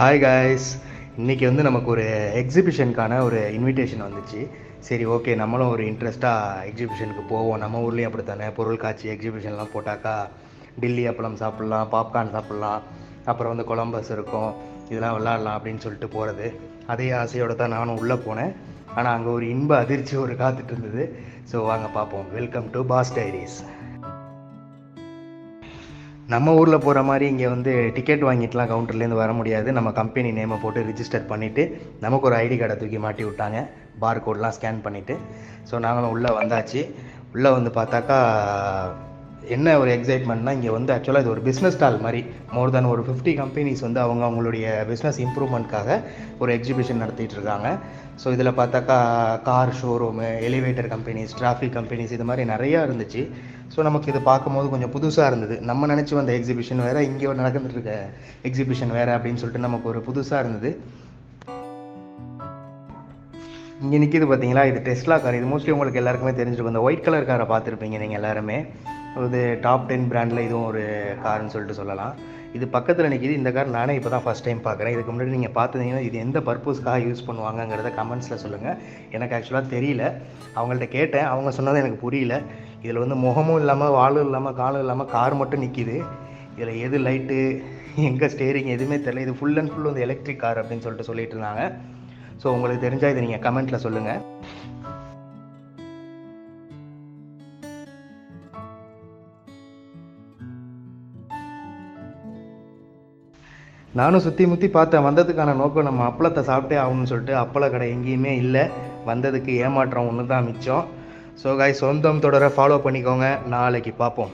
Hi guys, இன்றைக்கி வந்து நமக்கு ஒரு எக்ஸிபிஷனுக்கான ஒரு இன்விடேஷன் வந்துச்சு. சரி, ஓகே, நம்மளும் ஒரு இன்ட்ரெஸ்ட்டாக எக்ஸிபிஷனுக்கு போவோம். நம்ம ஊர்லேயும் அப்படி தானே பொருள் காட்சி எக்ஸிபிஷன்லாம் போட்டாக்கா டில்லி அப்பளம் சாப்பிட்லாம், பாப்கார்ன் சாப்பிட்லாம், அப்புறம் வந்து கொலம்பஸ் இருக்கும், இதெல்லாம் விளாட்லாம் அப்படின்னு சொல்லிட்டு போகிறது. அதே ஆசையோடு தான் நானும் உள்ளே போனேன். ஆனால் அங்கே ஒரு இன்ப அதிர்ச்சி ஒரு காத்துட்டு இருந்தது. ஸோ வாங்க பார்ப்போம். வெல்கம் டு பாஸ் டைரிஸ். நம்ம ஊரில் போகிற மாதிரி இங்கே வந்து டிக்கெட் வாங்கிட்டுலாம் கவுண்டர்லேருந்து வர முடியாது. நம்ம கம்பெனி நேமை போட்டு ரிஜிஸ்டர் பண்ணிவிட்டு நமக்கு ஒரு ஐடி கார்டை தூக்கி மாட்டி விட்டாங்க, பார் கோட்லாம் ஸ்கேன் பண்ணிவிட்டு. ஸோ நாங்களும் உள்ளே வந்தாச்சு. உள்ளே வந்து பார்த்தாக்கா என்ன ஒரு எக்ஸைட்மெண்ட்னா, இங்கே வந்து ஆக்சுவலாக இது ஒரு பிஸ்னஸ் ஸ்டால் மாதிரி. மோர் தென் ஒரு 50 கம்பெனிஸ் வந்து அவங்களுடைய பிஸ்னஸ் இம்ப்ரூவ்மெண்ட்காக ஒரு எக்ஸிபிஷன் நடத்திட்டு இருக்காங்க. ஸோ இதில் பார்த்தாக்கா car showroom, elevator companies, traffic companies, இது மாதிரி நிறையா இருந்துச்சு. ஸோ நமக்கு இது பார்க்கும்போது கொஞ்சம் புதுசாக இருந்தது. நம்ம நினச்சி வந்த எக்ஸிபிஷன் வேறு, இங்கே நடந்துட்டு இருக்க எக்ஸிபிஷன் வேறு அப்படின்னு சொல்லிட்டு நமக்கு ஒரு புதுசாக இருந்தது. இங்கே நிற்கிது பார்த்தீங்களா, இது டெஸ்லா கார். இது மோஸ்ட்லி உங்களுக்கு எல்லாருக்குமே தெரிஞ்சிருக்கும். இந்த ஒயிட் கலர் காரை பார்த்துருப்பீங்க நீங்கள் எல்லாருமே. இது டாப் 10 பிராண்டில் இதுவும் ஒரு கார்னு சொல்லிட்டு சொல்லலாம். இது பக்கத்தில் நிற்கிது. இந்த கார் நானே இப்போ தான் ஃபஸ்ட் டைம் பார்க்குறேன். இதுக்கு முன்னாடி நீங்கள் பார்த்துருந்தீங்கன்னா இது எந்த பர்பஸ்க்காக யூஸ் பண்ணுவாங்கங்கிறத கமெண்ட்ஸில் சொல்லுங்கள். எனக்கு ஆக்சுவலாக தெரியல. அவங்கள்ட்ட கேட்டேன், அவங்க சொன்னது எனக்கு புரியல. இதில் வந்து முகமும் இல்லாமல், வாலும் இல்லாமல், காலும் இல்லாமல் கார் மட்டும் நிற்கிது. இதில் எது லைட்டு, எங்கே ஸ்டேரிங் எதுவுமே தெரியல. இது ஃபுல் அண்ட் ஃபுல் வந்து எலக்ட்ரிக் கார் அப்படின்னு சொல்லிட்டு சொல்லிட்டு இருந்தாங்க. ஸோ உங்களுக்கு தெரிஞ்சால் இதை நீங்கள் கமெண்ட்டில் சொல்லுங்கள். நானும் சுற்றி முற்றி பார்த்தேன். வந்ததுக்கான நோக்கம் நம்ம அப்பளத்தை சாப்பிட்டே ஆகணும்னு சொல்லிட்டு அப்பள கடை எங்கேயுமே இல்லை. வந்ததுக்கு ஏமாற்றம் ஒன்று தான் மிச்சம். ஸோ காய்ஸ், சொந்தம் தொடர ஃபாலோ பண்ணிக்கோங்க. நாளைக்கு பார்ப்போம்.